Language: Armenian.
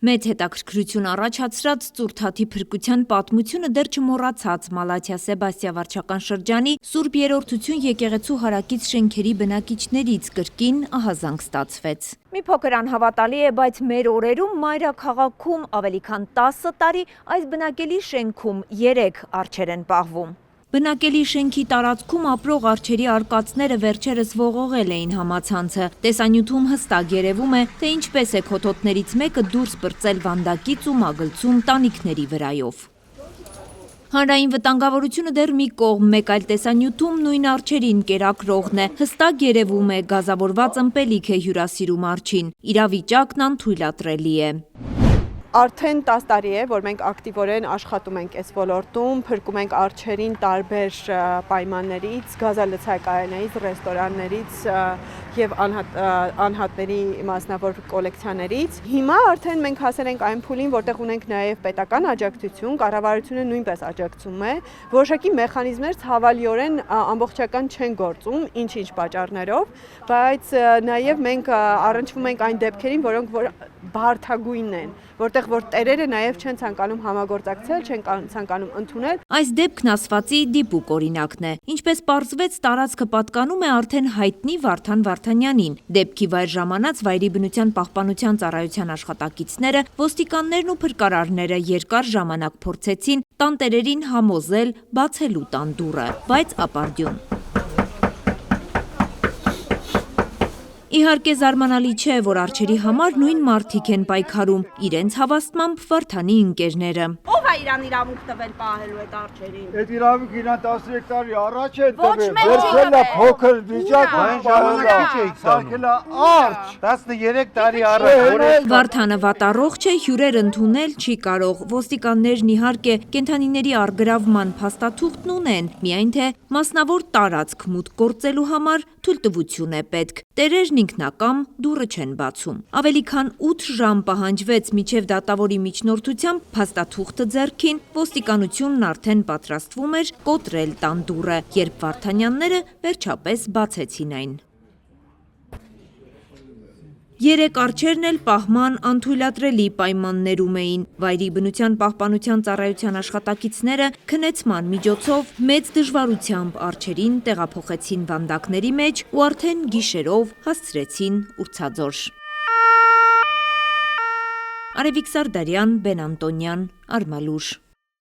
Մեծ հետաքրքրություն առաջացրած Ծուրթաթի փրկության պատմությունը դեռ չմոռացած Մալաթիա Սեբաստիա վարչական շրջանի Սուրբ Երրորդություն եկեղեցու հարակից շենքերի բնակիչներից կրկին ահազանգ ստացվեց։ Մի փոքր անհավատալի է, բայց մեր օրերում մայրաքաղաքում ավելի քան 10 տարի այս բնակելի շենքում 3 արջեր են պահվում։ Բնակելի շենքի տարածքում ապրող արջերի արկածները վերջերս ողողել էին համացանցը։ Տեսանյութում հստակ երևում է, թե ինչպես է քոթոթներից մեկը դուրս պրծել վանդակից ու մագլցում տանիքների վրայով։ Հանրային վտանգավորությունը դեռ մի կողմ, մեկ այլ տեսանյութում նույն արջերին կերակրողն է։ Հստակ երևում է, գազավորված ըմպելիք է հյուրասիրում արջին։ Իրավիճակն անթույլատրելի է։ Արդեն 10 տարի է, որ մենք ակտիվորեն աշխատում ենք այս ոլորտում, փրկում ենք արջերին տարբեր պայմաններից, գազալցակայաններից, ռեստորաններից եւ անհատների մասնավոր կոլեկցիաներից։ Հիմա արդեն մենք հասել ենք այն փուլին, որտեղ ունենք նաեւ պետական աջակցություն, կառավարությունը նույնպես աջակցում է, որոշակի մեխանիզմներ ցավալիորեն ամբողջական չեն գործում, ինչ-ինչ պատճառներով, բայց նաեւ մենք առնչվում ենք այն դեպքերին, որոնք բարդագույնն են, որտեղ որ տերերը նաև չեն ցանկանում համագործակցել, չեն ցանկանում ընդունել։ Այս դեպքն ասվածի դիպուկ օրինակն է։ Ինչպես պարզվեց, տարածքը պատկանում է արդեն հայտնի Վարդան Վարդանյանին։ Դեպքի վայր ժամանած վայրի բնության պահպանության ծառայության աշխատակիցները, ոստիկաններն ու փրկարարները երկար ժամանակ փորձեցին տանտերերին համոզել բացելու տան դուռը, բայց ապարդյուն։ Իհարկե զարմանալի չէ, որ արջերի համար նույն մարդիկ են պայքարում, իրենց հավաստմամբ Վարդանի ընկերները։ Ո՞վ է իրան իրավունք տվել պահելու այդ արջերին։ Այդ իրավունքը իրան 13 տարի առաջ է Ոչ տվել։ մեկ չի Վերցել է փոքր վիճակ, սարքել է արջ։ 13 տարի առաջ։ Վարդանը վատառողջ է, հյուրեր ընդունել չի կարող։ Ոստիկաններն իհարկե կենդանիների առգրավման փաստաթուղթն ունեն, միայն թե մասնավոր տարածք մուտք գործելու համար թույլտվություն է պետք։ Տերերն ինքնակամ դուռը չեն բացում։ Ավելի քան 8 ժամ պահանջվեց, մինչև դատավորի միջնորդությամբ փաստաթուղթը ձեռքին, ոստիկանությունն արդեն պատրաստվում էր կոտրել տան դուռը, երբ Վարդանյանները վերջապես բացեցին այն։ 3 արջերն էլ պահման անթույլատրելի պայմաններում էին։ Վայրի բնության պահպանության ծառայության աշխատակիցները քնեցման միջոցով մեծ դժվարությամբ արջերին տեղափոխեցին վանդակների մեջ ու արդեն գիշերով հասցրեցին ուրցաձոր։ Արևիկ Սարդարյան, Բեն Անտոնյան, Արմալուր։